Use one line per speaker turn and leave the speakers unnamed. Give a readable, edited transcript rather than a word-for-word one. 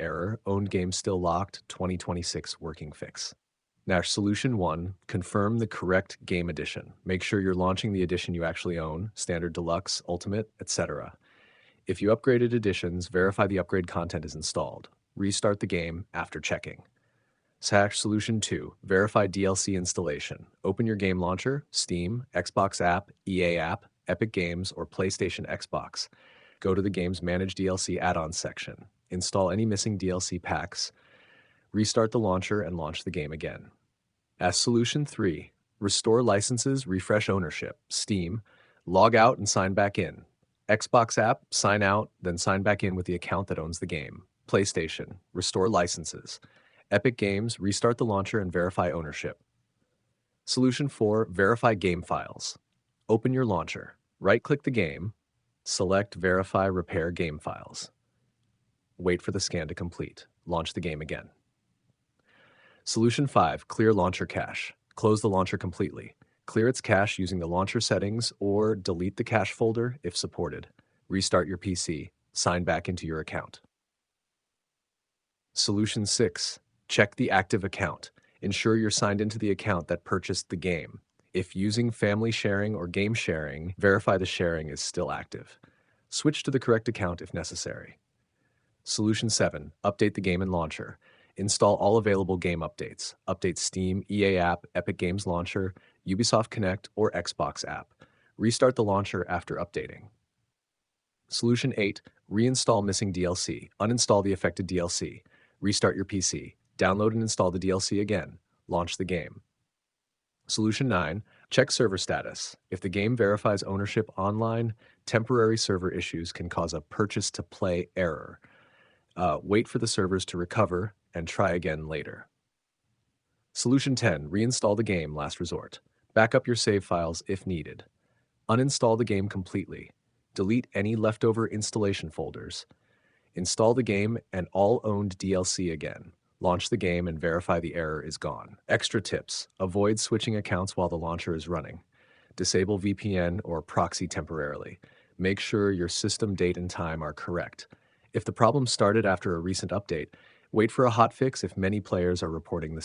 error, owned game still locked, 2026 working fix. Now, solution 1, confirm the correct game edition. Make sure you're launching the edition you actually own, standard, deluxe, ultimate, etc. If you upgraded editions, verify the upgrade content is installed. Restart the game after checking. Solution 2, verify DLC installation. Open your game launcher, Steam, Xbox app, EA app, Epic Games, or PlayStation Xbox. Go to the game's Manage DLC add-ons section. Install any missing DLC packs. Restart the launcher and launch the game again. Solution 3, restore licenses, refresh ownership. Steam, log out and sign back in. Xbox app, sign out, then sign back in with the account that owns the game. PlayStation, restore licenses. Epic Games, restart the launcher and verify ownership. Solution 4, verify game files. Open your launcher, right-click the game, select Verify Repair Game Files. Wait for the scan to complete. Launch the game again. Solution 5, clear launcher cache. Close the launcher completely. Clear its cache using the launcher settings or delete the cache folder if supported. Restart your PC. Sign back into your account. Solution 6, check the active account. Ensure you're signed into the account that purchased the game. If using family sharing or game sharing, verify the sharing is still active. Switch to the correct account if necessary. Solution 7, update the game and launcher. Install all available game updates. Update Steam, EA app, Epic Games Launcher, Ubisoft Connect, or Xbox app. Restart the launcher after updating. Solution 8, reinstall missing DLC. Uninstall the affected DLC. Restart your PC. Download and install the DLC again. Launch the game. Solution 9, check server status. If the game verifies ownership online, temporary server issues can cause a purchase to play error. Wait for the servers to recover and try again later. Solution 10, reinstall the game, last resort. Back up your save files if needed. Uninstall the game completely. Delete any leftover installation folders. Install the game and all owned DLC again. Launch the game and verify the error is gone. Extra tips: avoid switching accounts while the launcher is running. Disable VPN or proxy temporarily. Make sure your system date and time are correct. If the problem started after a recent update, wait for a hotfix if many players are reporting the